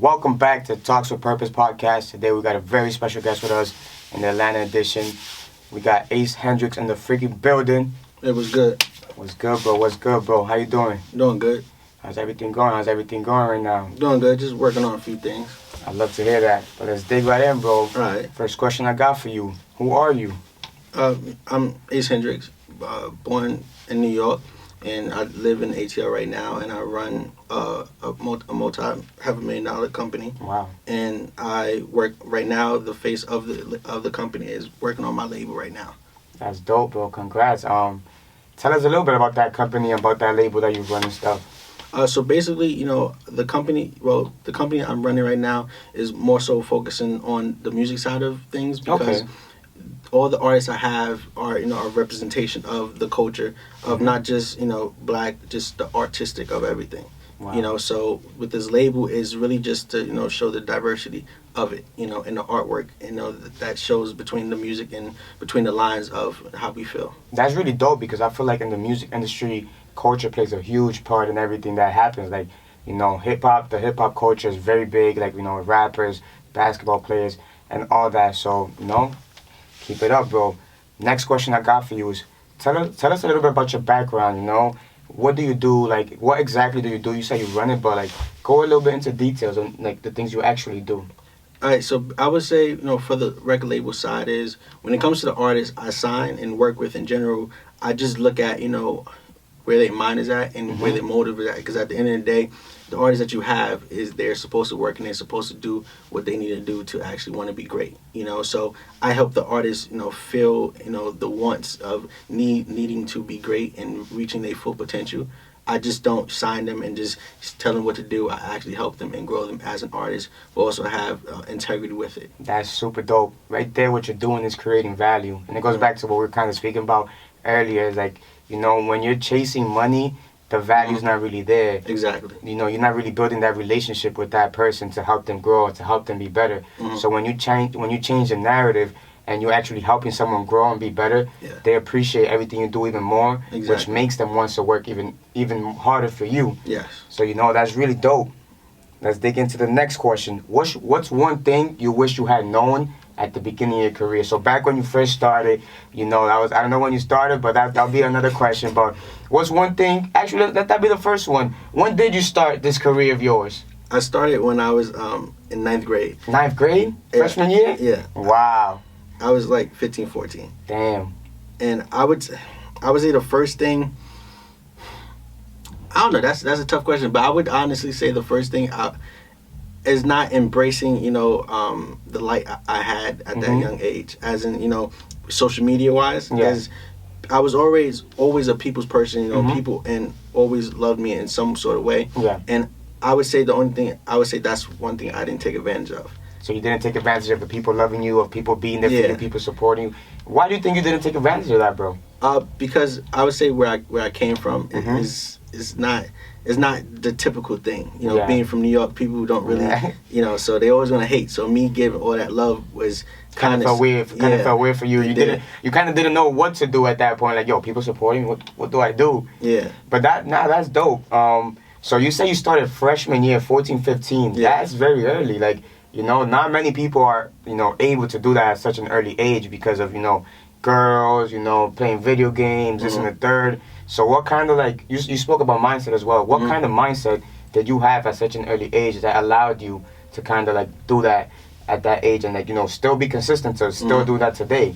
Welcome back to Talks with Purpose podcast. Today we got a very special guest with us in the Atlanta edition. We got Ace Hendrix in the freaking building. It was good. What's good, bro? What's good, bro? How you doing? Doing good. How's everything going? How's everything going right now? Doing good. Just working on a few things. I'd love to hear that. But let's dig right in, bro. All right. First question I got for you. Who are you? I'm Ace Hendrix, born in New York, and I live in ATL right now, and I run a multi-half-a-million-dollar company. Wow. And I work right now. The face of the company is working on my label right now. That's dope, bro. Congrats. Tell us a little bit about that company and about that label that you run and stuff. So basically, the company I'm running right now is more so focusing on the music side of things because all the artists I have are, a representation of the culture of not just, black, just the artistic of everything. Wow. So with this label is really just to, show the diversity of it, in the artwork, that shows between the music and between the lines of how we feel. That's really dope because I feel like in the music industry, culture plays a huge part in everything that happens. Like, the hip hop culture is very big, like, rappers, basketball players, and all that. So, keep it up, bro. Next question I got for you is, tell us a little bit about your background, What do you do? Like, what exactly do you do? You say you run it, but, like, go a little bit into details on, like, the things you actually do. All right, so I would say, for the record label side is, when it comes to the artists I sign and work with in general, I just look at, where their mind is at and where their motive is at. Because at the end of the day, the artists that you have they're supposed to work and they're supposed to do what they need to do to actually want to be great. So I help the artists, feel, the wants of needing to be great and reaching their full potential. I just don't sign them and just tell them what to do. I actually help them and grow them as an artist, but also have integrity with it. That's super dope. Right there, what you're doing is creating value. And it goes back to what we were kind of speaking about earlier. Is like, when you're chasing money, the value's not really there. Exactly. You're not really building that relationship with that person to help them grow, to help them be better. So when you change the narrative and you're actually helping someone grow and be better, they appreciate everything you do even more, which makes them want to work even harder for you. Yes. So that's really dope. Let's dig into the next question. What's one thing you wish you had known at the beginning of your career? So back when you first started, I don't know when you started, but that'll be another question. But what's one thing? Actually, that'll be the first one. When did you start this career of yours? I started when I was in 9th grade. 9th grade? Freshman year? Yeah. Wow. I was like 15, 14. Damn. And I would say the first thing, I don't know, that's a tough question, but I would honestly say the first thing is not embracing, the light I had at that young age, as in, social media wise. Because I was always a people's person, people and always loved me in some sort of way. Yeah. And I would say that's one thing I didn't take advantage of. So you didn't take advantage of the people loving you, of people being there for you, people supporting you. Why do you think you didn't take advantage of that, bro? Because I would say where I came from is not the typical thing. Being from New York, people don't really, so they always want to hate. So me giving all that love was kind of felt weird. Felt weird for you. You kind of didn't know what to do at that point. Like, yo, people supporting me. What do I do? Yeah. But that's dope. So you say you started freshman year, 14, 15. Yeah. That's very early. Like, not many people are, able to do that at such an early age because of, girls, playing video games, this and the third. So what kind of, like, you spoke about mindset as well. What kind of mindset did you have at such an early age that allowed you to kind of, like, do that at that age and, like, still be consistent to still do that today?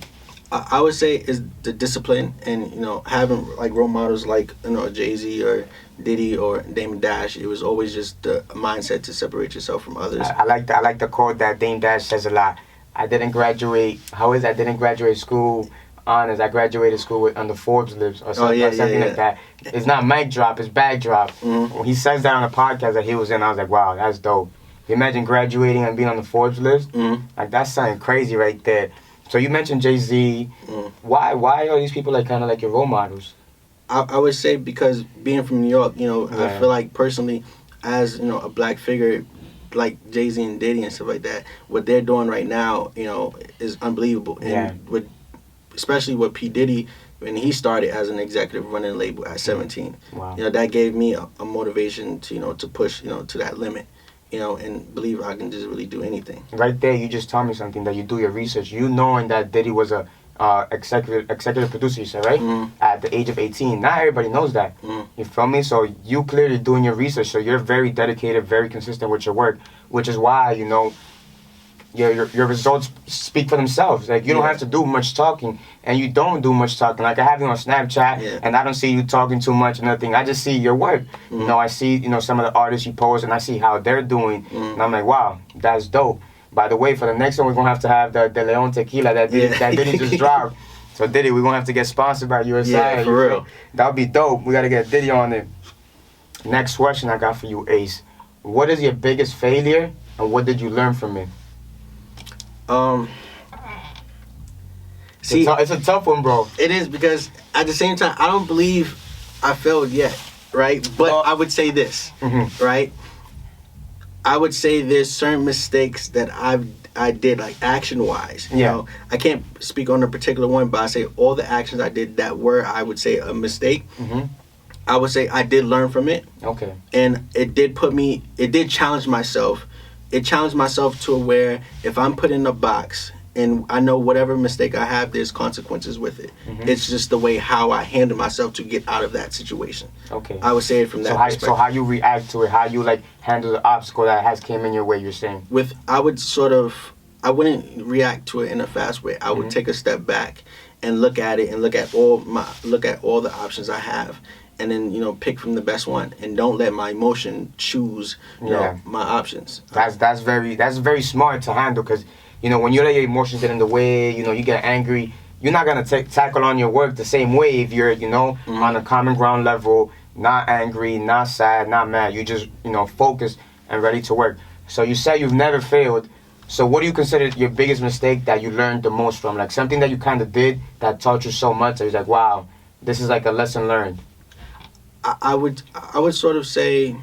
I would say is the discipline and, having, like, role models like, Jay-Z or Diddy or Dame Dash. It was always just the mindset to separate yourself from others. I like the quote that Dame Dash says a lot. I didn't graduate school honors. I graduated school on the Forbes list or something, like that. It's not mic drop, it's bag drop. When he says that on a podcast that he was in, I was like, wow, that's dope. You imagine graduating and being on the Forbes list? Like, that's something crazy right there. So you mentioned Jay-Z. Why are these people like kind of like your role models? I would say because being from New York, I feel like personally, as a black figure, like Jay-Z and Diddy and stuff like that, what they're doing right now, is unbelievable. And especially what P. Diddy, when he started as an executive running a label at 17, wow. That gave me a motivation to, to push, to that limit. and believe I can just really do anything. Right there, you just told me something that you do your research. You knowing that Diddy was a executive producer, you said, right? At the age of 18. Not everybody knows that. You feel me? So you clearly doing your research. So you're very dedicated, very consistent with your work, which is why, your results speak for themselves. Like, you don't have to do much talking, and you don't do much talking. Like, I have you on Snapchat, and I don't see you talking too much or nothing. I just see your work. I see, some of the artists you post, and I see how they're doing, and I'm like, wow, that's dope. By the way, for the next one, we're going to have the De Leon tequila that Diddy just dropped. So, Diddy, we're going to have to get sponsored by USA. Yeah, for real. That would be dope. We got to get Diddy on it. Next question I got for you, Ace. What is your biggest failure, and what did you learn from it? See, it's a tough one, bro. It is, because at the same time, I don't believe I failed yet, right? But I would say this, right? I would say there's certain mistakes that I did, like action-wise. You know, I can't speak on a particular one, but I say all the actions I did that were, I would say, a mistake. I would say I did learn from it. Okay. And it did challenge myself. It challenged myself to where if I'm put in a box and I know whatever mistake I have, there's consequences with it. It's just the way how I handle myself to get out of that situation. Okay. I would say it from that perspective. So how you react to it, how you handle the obstacle that has came in your way, you're saying? I wouldn't react to it in a fast way. I would take a step back and look at it and look at all the options I have. And then pick from the best one, and don't let my emotion choose my options. That's very smart to handle, because when you let your emotions get in the way, you get angry, you're not gonna tackle on your work the same way if you're on a common ground level, not angry, not sad, not mad. You just focused and ready to work. So you said you've never failed. So what do you consider your biggest mistake that you learned the most from? Like something that you kind of did that taught you so much that you're like, wow, this is like a lesson learned. I would sort of say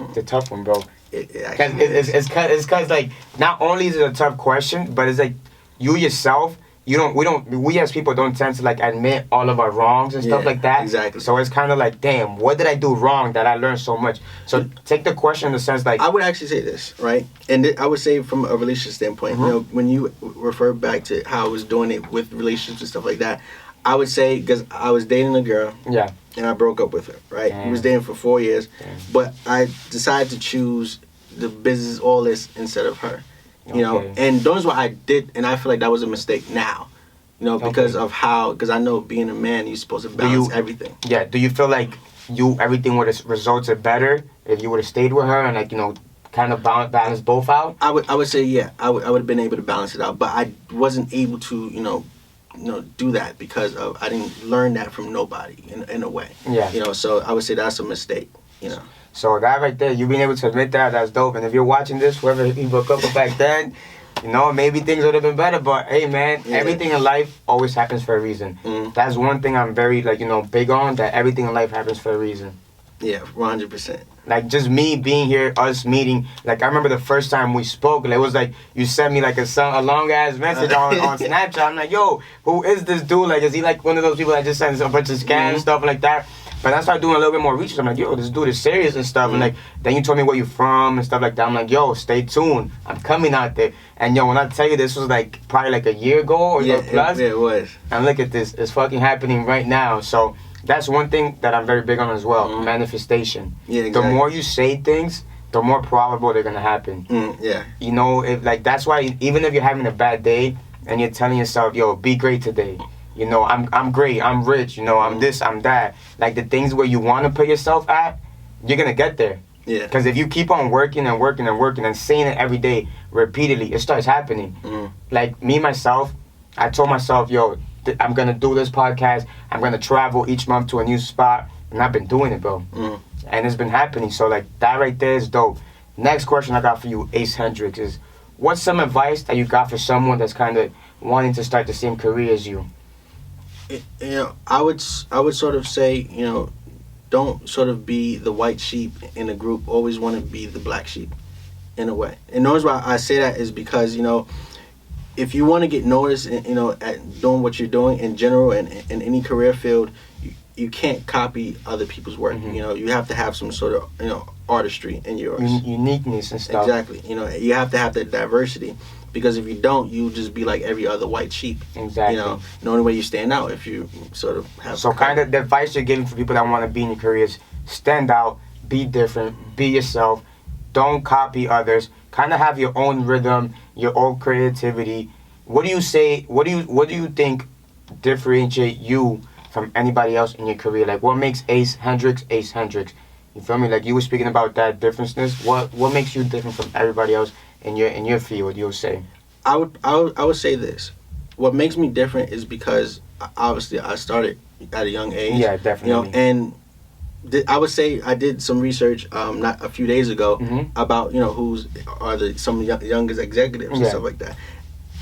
it's a tough one, bro. It's cause like not only is it a tough question, but it's like you yourself. We as people don't tend to admit all of our wrongs and stuff like that. Exactly. So it's kind of like, damn, what did I do wrong that I learned so much? So take the question in the sense like, I would actually say this, right? And I would say from a relationship standpoint, when you refer back to how I was doing it with relationships and stuff like that, I would say, because I was dating a girl. Yeah. And I broke up with her, right? We was dating for 4 years. But I decided to choose the business, all this, instead of her. You know? And that's what I did, and I feel like that was a mistake now. Because of how, because I know being a man, you're supposed to balance everything. Yeah. Do you feel like everything would have resulted better if you would have stayed with her and kind of balance both out? I would say, yeah. I would have been able to balance it out. But I wasn't able to, do that because I didn't learn that from nobody in a way. Yeah. So I would say that's a mistake. So that right there, you being able to admit that's dope. And if you're watching this, whoever you broke up with back then, maybe things would have been better. But hey, man, everything in life always happens for a reason. That's one thing I'm very big on. That everything in life happens for a reason. Yeah, 100%. Like just me being here, us meeting. Like I remember the first time we spoke. It was like you sent me a long ass message on Snapchat. I'm like, yo, who is this dude? Like, is he like one of those people that just sends a bunch of scams and stuff like that? But I started doing a little bit more research. I'm like, yo, this dude is serious and stuff. And then you told me where you from and stuff like that. I'm like, yo, stay tuned. I'm coming out there. And yo, when I tell you this was probably a year ago or plus. Yeah, it was. And look at this. It's fucking happening right now. So that's one thing that I'm very big on as well. Manifestation. Yeah, exactly. The more you say things, the more probable they're gonna happen. Yeah. If that's why even if you're having a bad day and you're telling yourself, yo, be great today. I'm great, I'm rich, I'm this, I'm that. Like the things where you want to put yourself at, you're going to get there. Yeah. Because if you keep on working and working and working and saying it every day repeatedly, it starts happening. Like me, myself, I told myself, yo, I'm going to do this podcast. I'm going to travel each month to a new spot. And I've been doing it, bro. And it's been happening. So that right there is dope. Next question I got for you, Ace Hendrix, is what's some advice that you got for someone that's kind of wanting to start the same career as you? I would sort of say, don't sort of be the white sheep in a group. Always want to be the black sheep, in a way. And the reason why I say that is because, if you want to get noticed, at doing what you're doing in general and in any career field, you can't copy other people's work. You know, you have to have some sort of, you know, artistry in yours. Uniqueness and stuff. Exactly. You know, you have to have that diversity, because if you don't, you just be like every other white sheep. Exactly. You know, the only way you stand out if you sort of have. So kind of the advice you're giving for people that want to be in your career is stand out, be different, be yourself, don't copy others, kind of have your own rhythm, your own creativity. What do you say? What do you think differentiate you from anybody else in your career? Like, what makes Hendrix? You feel me? Like, you were speaking about that differenceness. What makes you different from everybody else in your field? You'll say. I would say this. What makes me different is because obviously I started at a young age. Yeah, definitely. You know, and I would say I did some research not a few days ago about, you know, some youngest executives and stuff like that.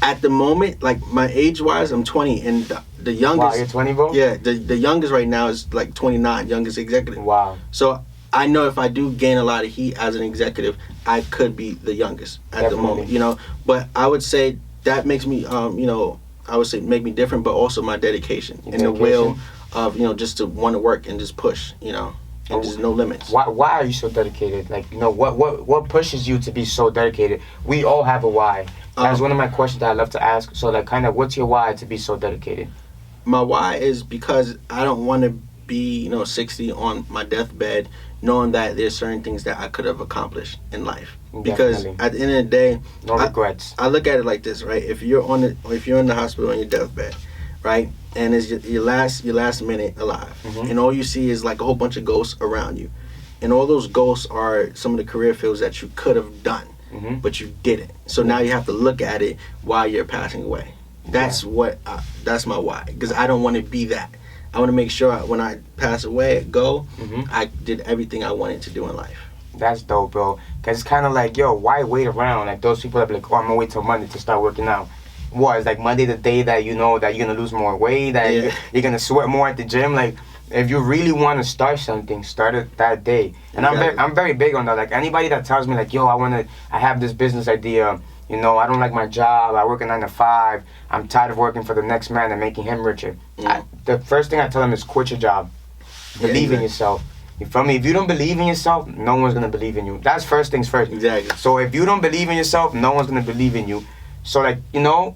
At the moment, like my age wise, I'm 20, and the youngest. Wow, you're 20, bro? Yeah, the youngest right now is like 29, youngest executive. Wow. So I know if I do gain a lot of heat as an executive, I could be the youngest at the moment, you know. But I would say that makes me, you know, I would say make me different, but also my dedication and the will of, you know, just to want to work and just push, you know, and just no limits. Why are you so dedicated? Like, you know, what pushes you to be so dedicated? We all have a why. That's one of my questions that I love to ask. So, like, kind of, what's your why to be so dedicated? My why is because I don't want to be, you know, 60 on my deathbed, knowing that there's certain things that I could have accomplished in life. Because at the end of the day, no regrets. I look at it like this, right? If you're in the hospital on your deathbed, right, and it's your last minute alive, and all you see is like a whole bunch of ghosts around you, and all those ghosts are some of the career fields that you could have done, but you didn't. So now you have to look at it while you're passing away. That's that's my why, because I don't want to be that. I want to make sure when I pass away, I did everything I wanted to do in life. That's dope, bro. Because it's kind of like, yo, why wait around? Like, those people that be like, oh, I'm going to wait till Monday to start working out. What, it's like Monday the day that you know that you're going to lose more weight, that you're going to sweat more at the gym. Like, if you really want to start something, start it that day. And I'm very big on that. Like, anybody that tells me, like, yo, I have this business idea. You know, I don't like my job. I work a 9 to 5. I'm tired of working for the next man and making him richer. The first thing I tell them is quit your job. Believe in yourself. You feel me? If you don't believe in yourself, no one's going to believe in you. That's first things first. Exactly. So if you don't believe in yourself, no one's going to believe in you. So, like, you know,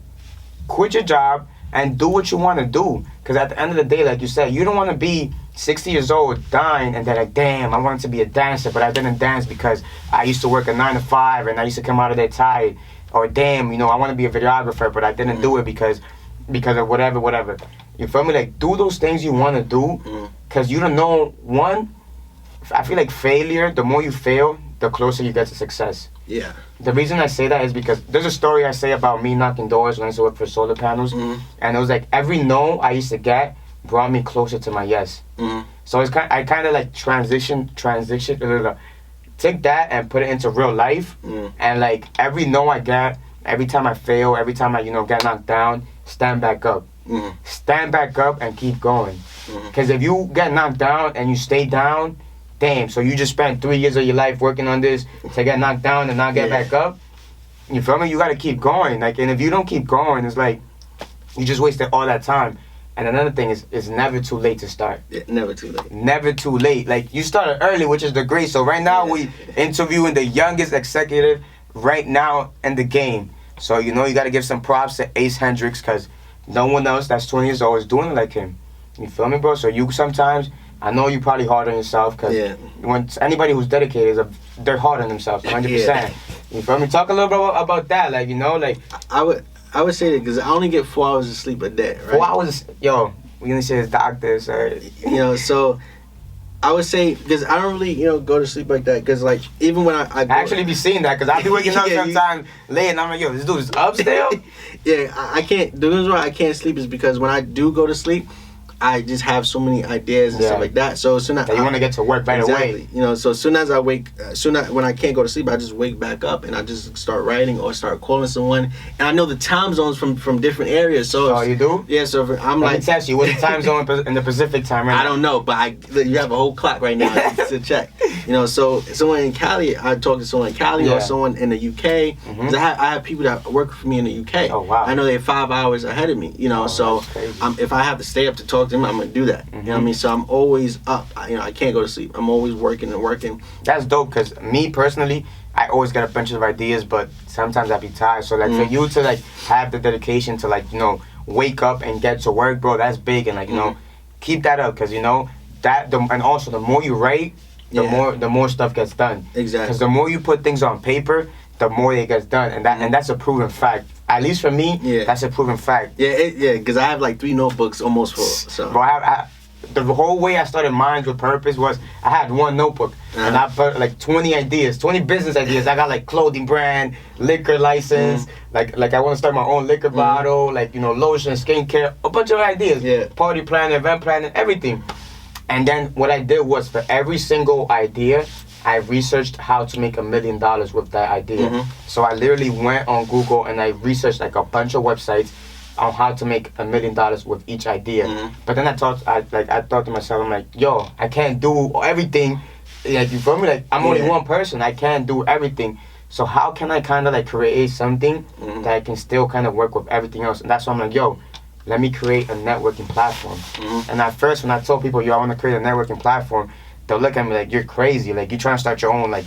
quit your job and do what you want to do. Because at the end of the day, like you said, you don't want to be 60 years old, dying, and they're like, damn, I wanted to be a dancer, but I didn't dance because I used to work a 9 to 5 and I used to come out of there tired. Or damn, you know, I want to be a videographer, but I didn't do it because of whatever. You feel me? Like, do those things you want to do, because you don't know. One, I feel like failure, the more you fail, the closer you get to success. Yeah. The reason I say that is because there's a story I say about me knocking doors when I used to work for solar panels, and it was like every no I used to get brought me closer to my yes. So it's I kind of like transition. Take that and put it into real life, and like every no I get, every time I fail, every time I get knocked down, stand back up. Stand back up and keep going. Because if you get knocked down and you stay down, damn, so you just spent 3 years of your life working on this to get knocked down and not get back up. You feel me? You gotta keep going. Like, and if you don't keep going, it's like you just wasted all that time. And another thing is, it's never too late to start. Yeah, never too late. Never too late. Like, you started early, which is the great. So right now we interviewing the youngest executive right now in the game. So, you know, you got to give some props to Ace Hendrix, because no one else that's 20 years old is doing it like him. You feel me, bro? So you sometimes, I know you're probably hard on yourself, because when anybody who's dedicated, they're hard on themselves, 100%. You feel me? Talk a little bit about that. Like, you know, like... I would say that because I only get 4 hours of sleep a day, right? 4 hours? Yo, we're going to say it's doctors, You know, so I would say, because I don't really, go to sleep like that. Because, like, even when I actually be seeing that, because I be waking up sometimes late, and I'm like, yo, this dude is up still? I can't. The reason why I can't sleep is because when I do go to sleep, I just have so many ideas and stuff like that. So as soon as you want to get to work right away. You know, so as soon as I wake, when I can't go to sleep, I just wake back up and I just start writing or start calling someone. And I know the time zones from different areas. So you do? Yeah. So if I'm Let me test you. What's the time zone in the Pacific time right now? I don't know, but you have a whole clock right now to check. You know, so someone in Cali, I talk to someone in Cali or someone in the UK. Cause I have people that work for me in the UK. Oh wow! I know they're 5 hours ahead of me. You know, so if I have to stay up to talk to them, I'm gonna do that. You know what I mean? So I'm always up. You know, I can't go to sleep. I'm always working and working. That's dope. Cause me personally, I always got a bunch of ideas, but sometimes I be tired. So like for you to like have the dedication to like wake up and get to work, bro, that's big. And like keep that up, cause and also the more you write, the more stuff gets done. Exactly. Because the more you put things on paper, the more it gets done, and that's a proven fact. At least for me, that's a proven fact. Yeah, because I have like 3 notebooks almost full. So. Bro, the whole way I started Minds with Purpose was I had one notebook and I put like 20 ideas, 20 business ideas. I got like clothing brand, liquor license, like I want to start my own liquor bottle, like lotion, skincare, a bunch of ideas. Yeah. Party planning, event planning, everything. And then what I did was for every single idea, I researched how to make $1 million with that idea. So I literally went on Google and I researched like a bunch of websites on how to make $1 million with each idea. But then I thought to myself, I'm like, yo, I can't do everything. Like, you feel me? Like, I'm only one person. I can't do everything. So how can I kind of like create something that I can still kind of work with everything else? And that's why I'm like, yo, let me create a networking platform. And at first, when I told people, yo, I want to create a networking platform, they'll look at me like, you're crazy. Like, you're trying to start your own, like,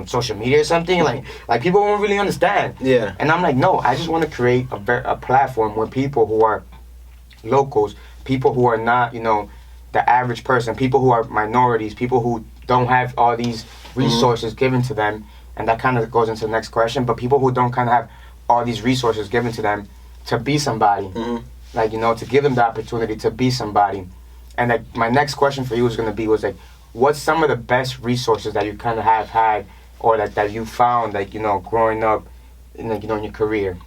social media or something. Like people won't really understand. Yeah. And I'm like, no, I just want to create a platform where people who are locals, people who are not, the average person, people who are minorities, people who don't have all these resources given to them, and that kind of goes into the next question, but people who don't kind of have all these resources given to them to be somebody. Like, to give them the opportunity to be somebody. And like my next question for you was what's some of the best resources that you kind of have had or that you found, like, growing up in, like, in your career?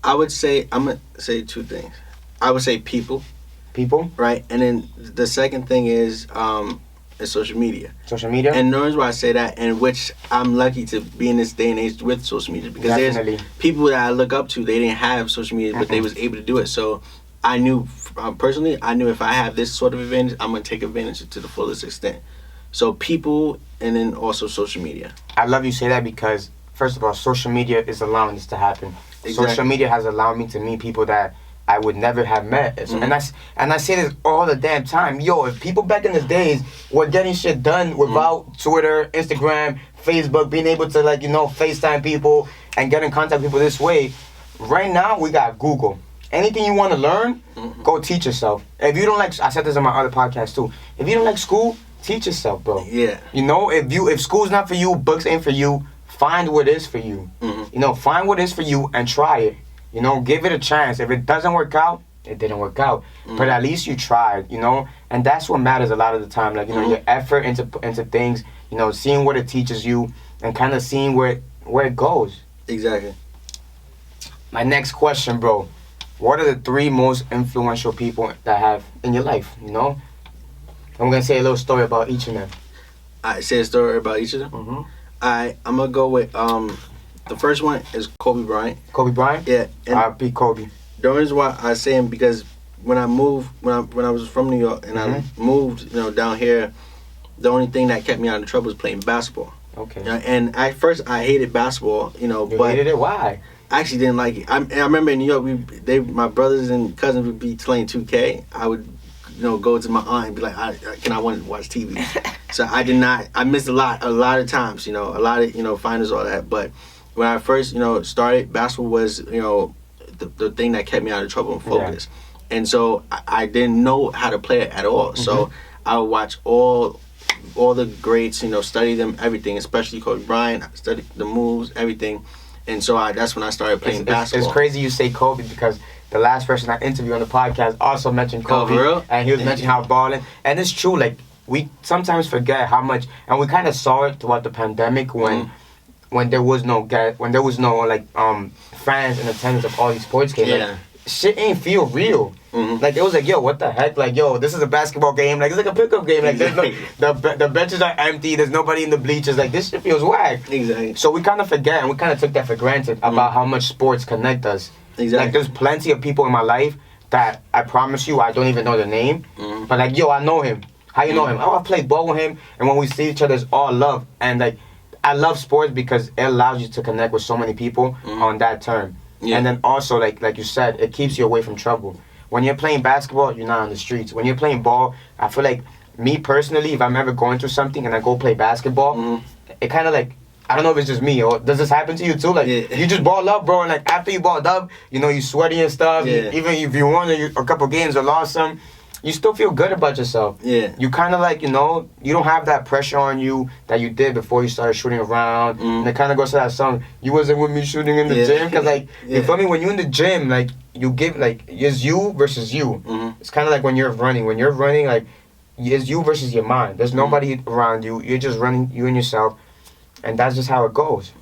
I would say, I'm going to say 2 things. I would say people. People? Right. And then the second thing is social media. Social media? And the reason why I say that, and which I'm lucky to be in this day and age with social media, because there's people that I look up to, they didn't have social media, but they was able to do it. So I knew, personally, if I have this sort of advantage, I'm going to take advantage to the fullest extent. So people, and then also social media. I love you say that because, first of all, social media is allowing this to happen. Exactly. Social media has allowed me to meet people that I would never have met. And I say this all the damn time. Yo, if people back in the days were getting shit done without Twitter, Instagram, Facebook, being able to, like, FaceTime people and get in contact with people this way, right now we got Google. Anything you want to learn, go teach yourself. If you don't like, I said this on my other podcast too, if you don't like school, teach yourself, bro. Yeah. If school's not for you, books ain't for you, find what is for you. Find what is for you and try it. Give it a chance. If it doesn't work out, it didn't work out. But at least you tried, and that's what matters a lot of the time. Like, your effort into things, seeing what it teaches you and kind of seeing where it goes. Exactly. My next question, bro. What are the 3 most influential people that have in your life, I'm going to say a little story about each of them. I say a story about each of them? I'm going to go with, the first one is Kobe Bryant. Kobe Bryant? Yeah. I'll be Kobe. The reason why I say him, because when I moved, when I was from New York and I moved, down here, the only thing that kept me out of trouble was playing basketball. Okay. And at first I hated basketball, You but hated it? Why? I actually didn't like it. I remember in New York, my brothers and cousins would be playing 2K. I would, go to my aunt and be like, "Can I want to watch TV?" So I did not. I missed a lot of times. A lot of finals, all that. But when I first, started, basketball was, the thing that kept me out of trouble and focus. Yeah. And so I didn't know how to play it at all. So I would watch all the greats, study them, everything, especially Kobe Bryant. I studied the moves, everything. And so that's when I started playing basketball. It's crazy you say Kobe because the last person I interviewed on the podcast also mentioned Kobe. Oh, for real? And he was mentioning how balling. And it's true, like, we sometimes forget how much, and we kind of saw it throughout the pandemic when there was no fans in attendance of all these sports games. Yeah. Like, shit ain't feel real. Like, it was like, yo, what the heck? Like, yo, this is a basketball game. Like, it's like a pickup game. Like, there's the benches are empty. There's nobody in the bleachers. Like, this shit feels whack. Exactly. So we kind of forget, and we kind of took that for granted about how much sports connect us. Exactly. Like, there's plenty of people in my life that I promise you I don't even know their name. But, like, yo, I know him. How you know him? Oh, I played ball with him, and when we see each other, it's all love. And like, I love sports because it allows you to connect with so many people on that term. Yeah. And then also, like you said, it keeps you away from trouble. When you're playing basketball, you're not on the streets. When you're playing ball, I feel like me personally, if I'm ever going through something and I go play basketball, it kind of like, I don't know if it's just me or does this happen to you too? Like you just ball up, bro, and like after you balled up, you know, you sweaty and stuff. Yeah. Even if you won a couple games or lost some, you still feel good about yourself. Yeah. You kind of like, you know, you don't have that pressure on you that you did before you started shooting around. And it kind of goes to that song, you wasn't with me shooting in the gym. Because like, you feel me? When you're in the gym, like, you give, like, it's you versus you. It's kind of like when you're running. When you're running, like, it's you versus your mind. There's nobody around you. You're just running, you and yourself. And that's just how it goes.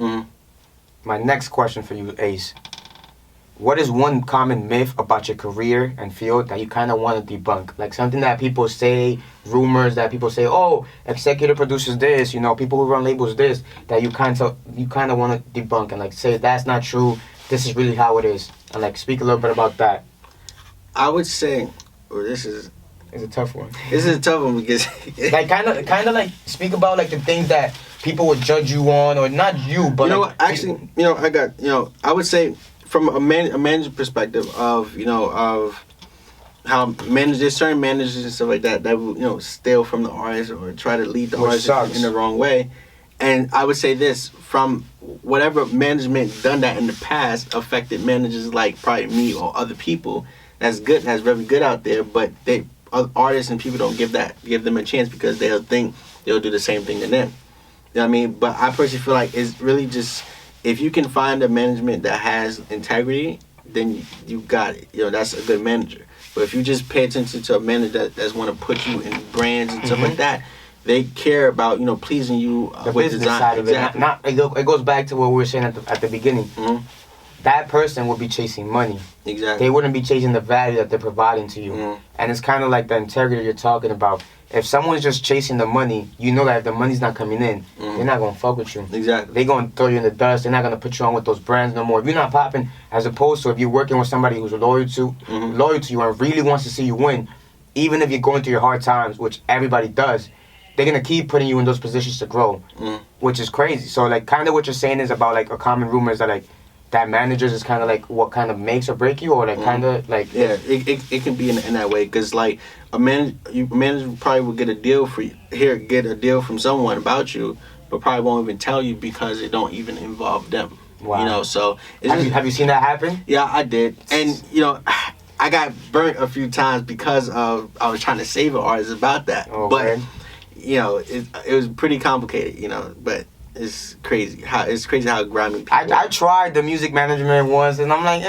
My next question for you, Ace. What is one common myth about your career and field that you kind of want to debunk? Like something that people say, rumors that people say, oh, executive producers this, you know, people who run labels this, that you kind of want to debunk and like say that's not true. This is really how it is, and like speak a little bit about that. I would say, this is a tough one. This is a tough one because like kind of like speak about like the things that people would judge you on, or not you, but you know like, what? Actually, you know, I would say. From a manager perspective of, you know, of how there's certain managers and stuff like that will, you know, steal from the artist or try to lead the artist in the wrong way. And I would say this, from whatever management done that in the past affected managers like probably me or other people, that's very good out there, but artists and people don't give them a chance because they'll think they'll do the same thing to them. You know what I mean? But I personally feel like it's really just, if you can find a management that has integrity, then you got it. You know, that's a good manager. But if you just pay attention to a manager that's want to put you in brands and stuff like that, they care about, you know, pleasing you the with business design. side of it. It goes back to what we were saying at the beginning. That person would be chasing money. Exactly. They wouldn't be chasing the value that they're providing to you. And it's kind of like the integrity you're talking about. If someone's just chasing the money, you know that if the money's not coming in, they're not going to fuck with you. Exactly. They're going to throw you in the dust. They're not going to put you on with those brands no more. If you're not popping, as opposed to if you're working with somebody who's loyal to you and really wants to see you win, even if you're going through your hard times, which everybody does, they're going to keep putting you in those positions to grow, which is crazy. So, like, kind of what you're saying is about, like, a common rumor is that, like, that managers is kind of like what kind of makes or break you, or like kind of like it can be in that way, because like a manager probably will get a deal from someone about you, but probably won't even tell you because it don't even involve them. Wow. You know, so have you seen that happen? Yeah, I did, and you know, I got burnt a few times because of I was trying to save an artist about that, but you know, it was pretty complicated, you know, but. It's crazy how grimy people I tried the music management once, and I'm like,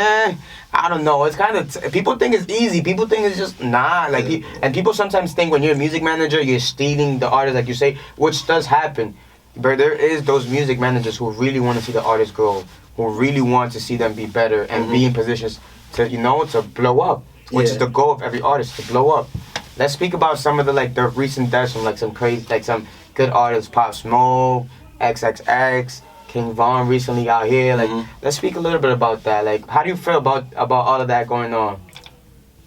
I don't know. It's kind of people think it's easy. People think it's just like, and people sometimes think when you're a music manager, you're stealing the artist, like you say, which does happen. But there is those music managers who really want to see the artist grow, who really want to see them be better and be in positions to, you know, to blow up, which is the goal of every artist, to blow up. Let's speak about some of the recent deaths from like some crazy, like some good artists, Pop Smoke, XXX, King Von recently out here. Like, let's speak a little bit about that. Like, how do you feel about all of that going on?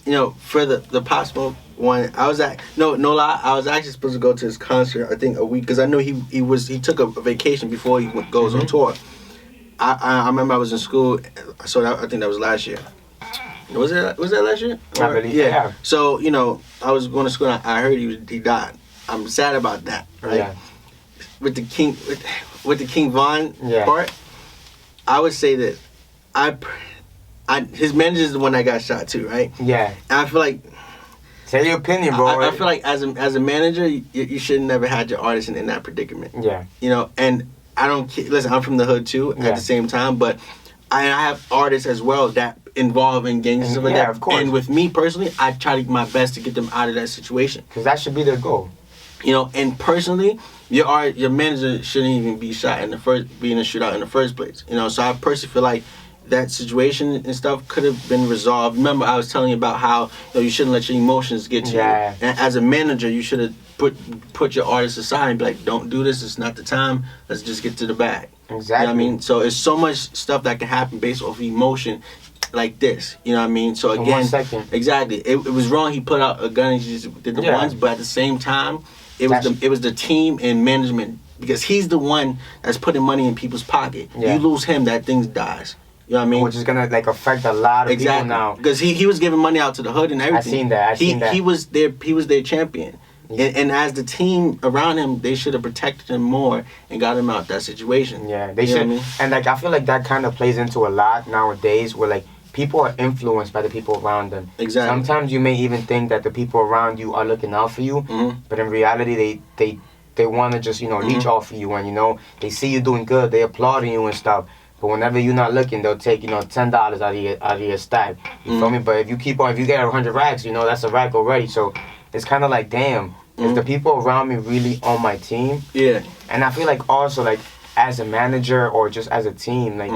You know, for the Pop Smoke one, I was no lie, I was actually supposed to go to his concert, I think a week, because I know he took a vacation before he goes on tour. I remember I was in school, so I think that was last year. Was that last year? Not really. Yeah. So, you know, I was going to school and I heard he died. I'm sad about that, right? Yeah. With the King Von part, I would say that his manager is the one that got shot too, right? Yeah. And I feel like, say your opinion, bro. I feel like as a manager, you should have never had your artist in that predicament. Yeah. You know, and I don't listen. I'm from the hood too. At the same time, but I have artists as well that involve in gangs and stuff like that. Of course. And with me personally, I try to do my best to get them out of that situation. Because that should be their goal. You know, and personally, your manager shouldn't even be shot in a shootout in the first place. You know, so I personally feel like that situation and stuff could have been resolved. Remember, I was telling you about how you shouldn't let your emotions get to you. And as a manager, you should have put your artist aside and be like, don't do this. It's not the time. Let's just get to the bag. Exactly. You know what I mean? So it's so much stuff that can happen based off emotion like this. You know what I mean? So In again, 1 second. exactly. It was wrong. He put out a gun and he just did the ones, but at the same time, it was the team and management, because he's the one that's putting money in people's pocket. Yeah. You lose him, that thing dies. You know what I mean? Which is gonna like affect a lot of people now. Because he was giving money out to the hood and everything. I seen that. He was their champion. And as the team around him, they should have protected him more and got him out that situation. Yeah, they should. And like I feel like that kind of plays into a lot nowadays, where like people are influenced by the people around them. Exactly. Sometimes you may even think that the people around you are looking out for you, but in reality, they want to just leech off of you, and they see you doing good, they applauding you and stuff. But whenever you're not looking, they'll take $10 out of your stack. You feel me? But if you get 100 racks, that's a rack already. So it's kind of like, damn, is the people around me really on my team? Yeah. And I feel like also like as a manager or just as a team, like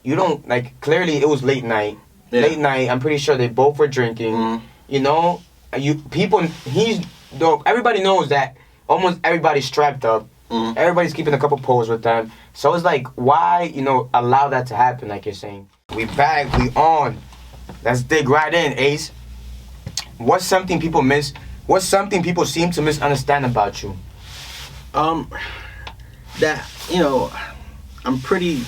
you don't like, clearly it was late night. Yeah. Late night, I'm pretty sure they both were drinking. Everybody knows that almost everybody's strapped up. Everybody's keeping a couple poles with them. So it's like, why, allow that to happen, like you're saying? We back, we on. Let's dig right in, Ace. What's something people miss? What's something people seem to misunderstand about you? That, I'm pretty,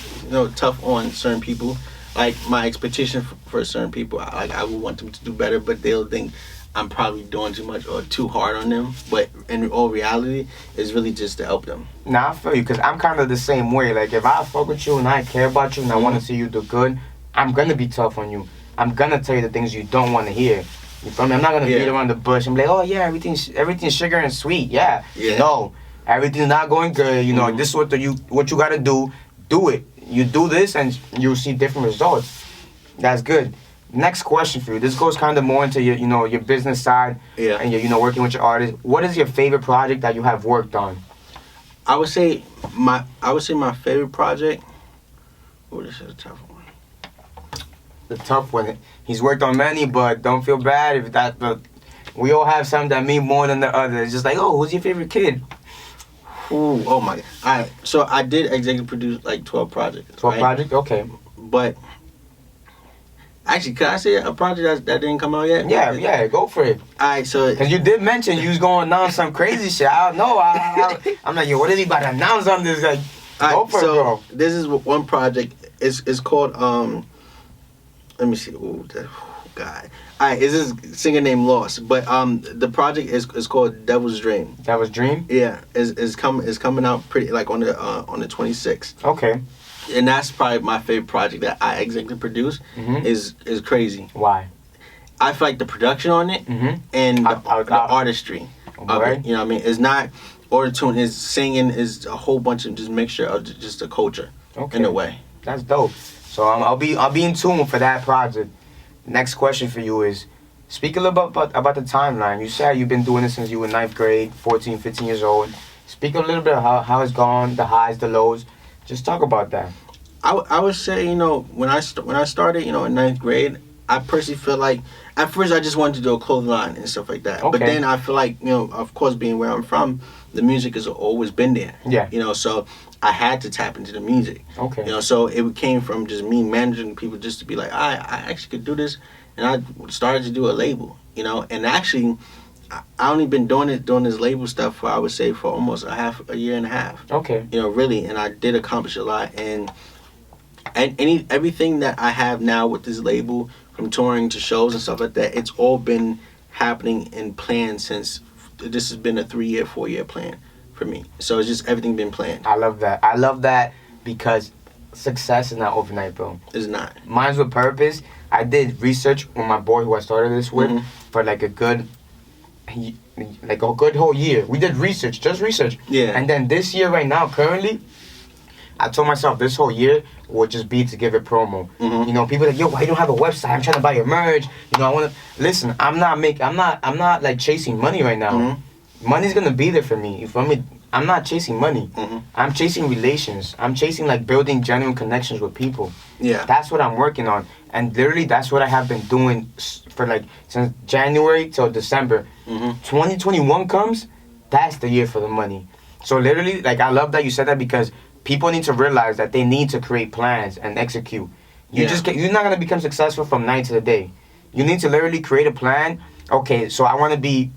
tough on certain people. Like, my expectation for certain people, I would want them to do better, but they'll think I'm probably doing too much or too hard on them. But in all reality, it's really just to help them. Nah, I feel you, because I'm kind of the same way. Like, if I fuck with you and I care about you and I want to see you do good, I'm going to be tough on you. I'm going to tell you the things you don't want to hear. You feel me? I'm not going to beat around the bush and be like, oh, yeah, everything's sugar and sweet. Yeah. No, everything's not going good. This is what you got to do. Do it. You do this and you'll see different results. That's good. Next question for you. This goes kind of more into your, your business side. Yeah. And your, working with your artists. What is your favorite project that you have worked on? I would say my favorite project. Oh, this is a tough one. The tough one. He's worked on many, but don't feel bad if that. But we all have some that mean more than the other. It's just like, oh, who's your favorite kid? Ooh, oh my God. All right. So I did executive produce like 12 projects. 12 projects? Okay. But actually, could I say a project that didn't come out yet? Yeah, go for it. All right, so because you did mention you was going on some crazy shit. I don't know. I'm like, yo, what is he about to announce on this? Like, go for it, bro. This is one project. It's called Let me see. Oh, God. All right, it's this singer named Lost, but the project is called Devil's Dream. Devil's Dream? Yeah, is coming out pretty like on the 26th. Okay. And that's probably my favorite project that I executive produce. Is crazy. Why? I feel like the production on it and the artistry of it. You know what I mean? It's not auto-tune. It's singing. Is a whole bunch of just mixture of just a culture in a way. That's dope. So I'll be in tune for that project. Next question for you is, speak a little bit about the timeline. You said you've been doing this since you were 9th grade, 14, 15 years old. Speak a little bit of how it's gone, the highs, the lows. Just talk about that. I would say, when I started, in 9th grade, I personally feel like, at first I just wanted to do a clothing line and stuff like that. Okay. But then I feel like, of course, being where I'm from, the music has always been there. Yeah. So I had to tap into the music. Okay. So it came from just me managing people just to be like, I actually could do this. And I started to do a label, And actually, I only been doing this label stuff for, I would say, for almost a year and a half. Okay. Really. And I did accomplish a lot. And everything that I have now with this label, from touring to shows and stuff like that, it's all been happening and planned since. This has been a 3-year, 4-year plan for me. So it's just everything been planned. I love that because success is not overnight, bro. It's not. Mine's with purpose. I did research with my boy who I started this with for like a good whole year. We did research, just research. Yeah. And then this year right now, currently, I told myself this whole year would just be to give it promo. People are like, yo, why you don't have a website? I'm trying to buy your merch. I want to listen. I'm not like chasing money right now. Money's gonna be there for me. You feel me? I'm not chasing money. I'm chasing relations. I'm chasing like building genuine connections with people. Yeah. That's what I'm working on, and literally that's what I have been doing for like since January till December. 2021 comes, that's the year for the money. So literally, like I love that you said that because people need to realize that they need to create plans and execute. You're not gonna become successful from night to the day. You need to literally create a plan. Okay, so I want to be,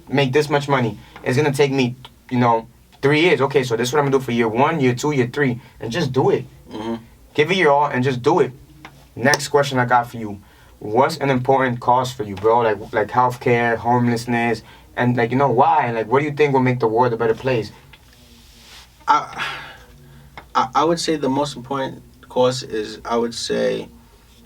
make this much money. It's gonna take me, 3 years. Okay, so this is what I'm gonna do for year 1, year 2, year 3, and just do it. Mm-hmm. Give it your all and just do it. Next question I got for you: what's an important cause for you, bro? Like healthcare, homelessness, and why? And what do you think will make the world a better place? I would say the most important cause is, I would say,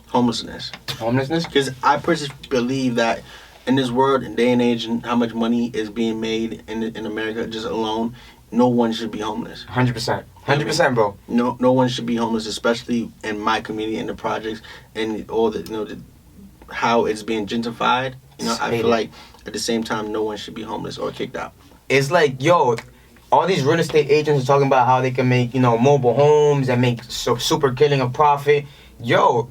homelessness. Homelessness? Because I personally believe that in this world and day and age and how much money is being made in America just alone, no one should be homeless. 100%. 100%, bro. No one should be homeless, especially in my community, in the projects, and all the how it's being gentrified. I feel like at the same time, no one should be homeless or kicked out. It's like, yo, all these real estate agents are talking about how they can make, mobile homes and make super killing a profit. Yo,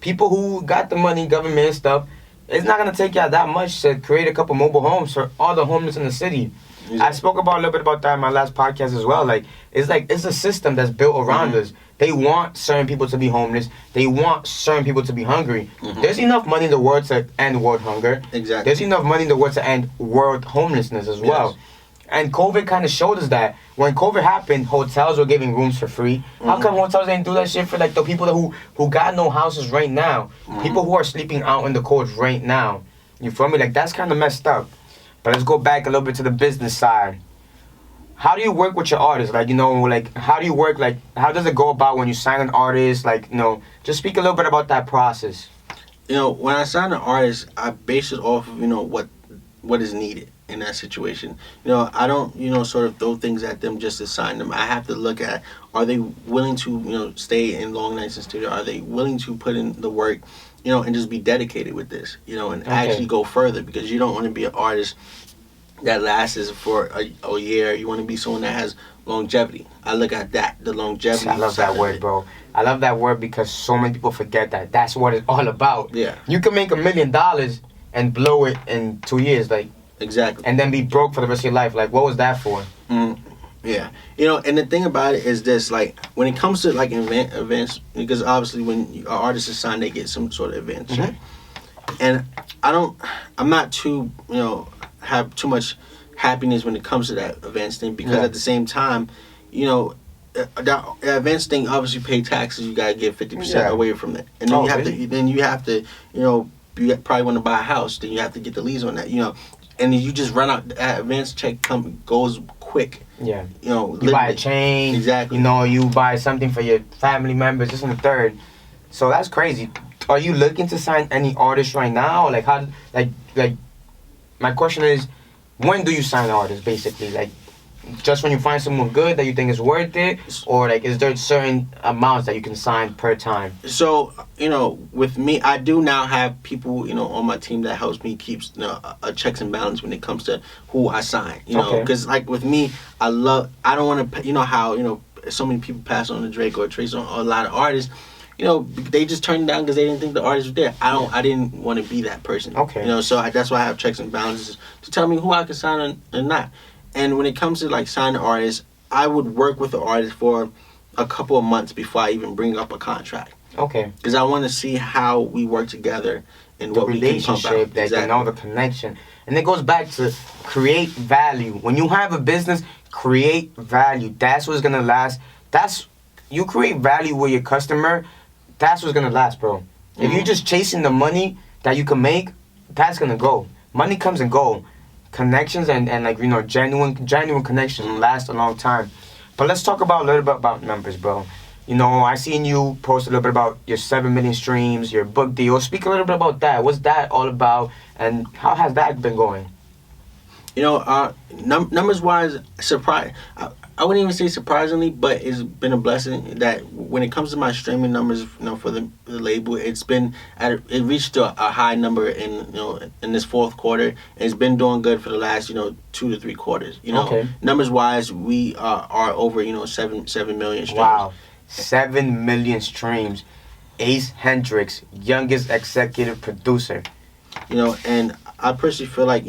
people who got the money, government and stuff, it's not going to take y'all that much to create a couple mobile homes for all the homeless in the city. Exactly. I spoke about a little bit about that in my last podcast as well. It's a system that's built around us. They want certain people to be homeless. They want certain people to be hungry. Mm-hmm. There's enough money in the world to end world hunger. Exactly. There's enough money in the world to end world homelessness as well. Yes. And COVID kind of showed us that. When COVID happened, hotels were giving rooms for free. Mm-hmm. How come hotels ain't do that shit for the people who got no houses right now? Mm-hmm. People who are sleeping out in the cold right now. You feel me? That's kind of messed up. But let's go back a little bit to the business side. How do you work with your artists? How do you work? How does it go about when you sign an artist? Just speak a little bit about that process. When I sign an artist, I base it off of, what is needed in that situation. I don't, sort of throw things at them just to sign them. I have to look at, are they willing to, stay in long nights in studio? Are they willing to put in the work, and just be dedicated with this, and actually go further? Because you don't want to be an artist that lasts for a year. You want to be someone that has longevity. I look at that, the longevity. I love that word, bro. I love that word because so many people forget that. That's what it's all about. Yeah. You can make $1 million and blow it in 2 years, exactly, and then be broke for the rest of your life. What was that for? Yeah, and the thing about it is this: when it comes to events, because obviously when an artist is signed, they get some sort of event check. And I'm not too have too much happiness when it comes to that events thing, because at the same time, that events thing, obviously pay taxes. You gotta get 50% away from that, and then you have to you probably want to buy a house, then you have to get the lease on that, and then you just run out. That advance check goes quick. Yeah. You buy a chain. Exactly. You buy something for your family members, this and the third. So that's crazy. Are you looking to sign any artists right now? My question is, when do you sign artists, basically? Just when you find someone good that you think is worth it? Or, is there certain amounts that you can sign per time? So, with me, I do now have people, on my team that helps me keep a checks and balance when it comes to who I sign. Because, with me, I don't want to, how, so many people pass on to Drake or Trace on a lot of artists. They just turned down because they didn't think the artist was there. I didn't want to be that person. Okay. So that's why I have checks and balances to tell me who I can sign and not. And when it comes to signing artists, I would work with the artist for a couple of months before I even bring up a contract. Okay. Because I want to see how we work together and what we can pump out. The connection. And it goes back to create value. When you have a business, create value. That's what's gonna last. You create value with your customer. That's what's gonna last, bro. If you're just chasing the money that you can make, that's gonna go. Money comes and go. Connections and genuine connections last a long time. But let's talk a little bit about numbers, bro. I seen you post a little bit about your 7 million streams, your book deal. Speak a little bit about that. What's that all about, and how has that been going? Numbers wise, I wouldn't even say surprisingly, but it's been a blessing that when it comes to my streaming numbers, for the label, it reached a high number in this fourth quarter. And it's been doing good for the last 2 to 3 quarters. Okay. Numbers wise, we are over 7 million streams. Wow, 7 million streams. Ace Hendrix, youngest executive producer. And I personally feel like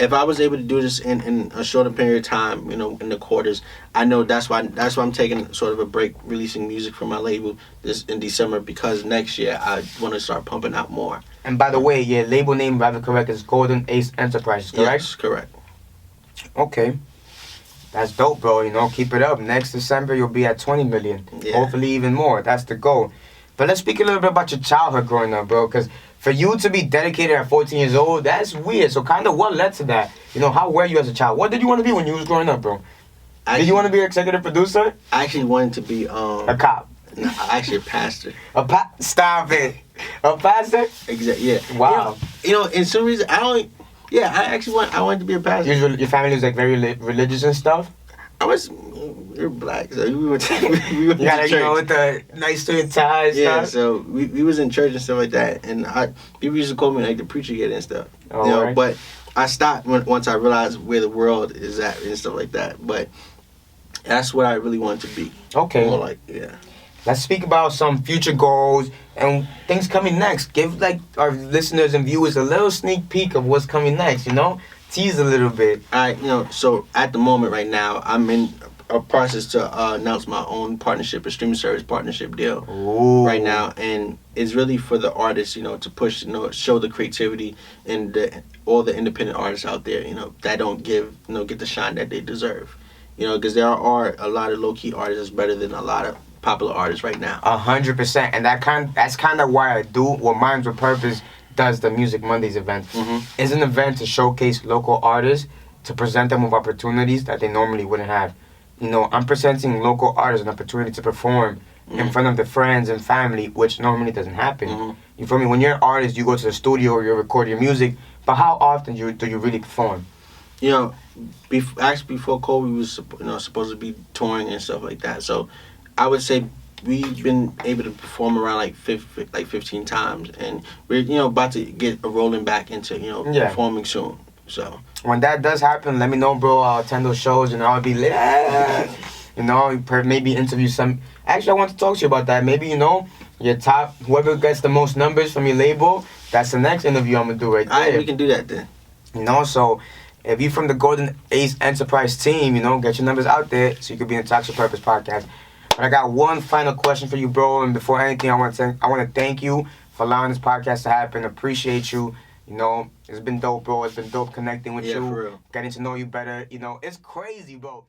if I was able to do this in a shorter period of time, in the quarters, I know that's why I'm taking sort of a break releasing music from my label this in December, because next year I want to start pumping out more. And by the way, your label name, rather correct, is Golden Ace Enterprises, correct? Yes, correct. Okay. That's dope, bro. Keep it up. Next December, you'll be at 20 million. Yeah. Hopefully even more. That's the goal. But let's speak a little bit about your childhood growing up, bro, because for you to be dedicated at 14 years old, that's weird. So kind of what led to that? How were you as a child? What did you want to be when you was growing up, bro? Did you want to be an executive producer? I actually wanted to be a cop. No, actually a pastor. Stop it. A pastor? Exactly. Yeah. Wow. In some reason I don't. Yeah, I wanted to be a pastor. Your family was like very religious and stuff. We were black, so we went to You gotta, church. with the nice suit and ties. Yeah, stuff. so we was in church and stuff like that, and people used to call me like the preacher kid and stuff. Right. But I stopped once I realized where the world is at and stuff like that. But that's what I really wanted to be. Okay. More like, yeah. Let's speak about some future goals and things coming next. Give our listeners and viewers a little sneak peek of what's coming next. Tease a little bit. All right. So at the moment right now, I'm in a process to announce my own partnership, a streaming service partnership deal. Ooh. Right now, and it's really for the artists, to push, show the creativity and all the independent artists out there, that don't get the shine that they deserve, because there are a lot of low key artists that's better than a lot of popular artists right now. 100%, and that's kind of why I do what Minds with Purpose does, the Music Mondays event. Mm-hmm. It's an event to showcase local artists, to present them with opportunities that they normally wouldn't have. I'm presenting local artists an opportunity to perform in front of their friends and family, which normally doesn't happen. Mm-hmm. You feel me? When you're an artist, you go to the studio or you record your music, but how often do you really perform? Before COVID, we was supposed to be touring and stuff like that. So I would say we've been able to perform around like 15 times, and we're about to get rolling back into performing soon. So when that does happen, let me know, bro. I'll attend those shows and I'll be lit. Maybe interview some. Actually, I want to talk to you about that. Maybe your top, whoever gets the most numbers from your label, that's the next interview I'm gonna do right there. All right, we can do that then. So if you're from the Golden Ace Enterprise team, get your numbers out there so you could be in the Untitled Purpose podcast. But I got one final question for you, bro. And before anything, I want to thank you for allowing this podcast to happen. Appreciate you. It's been dope, bro. It's been dope connecting with you, for real. getting to know you better. It's crazy, bro.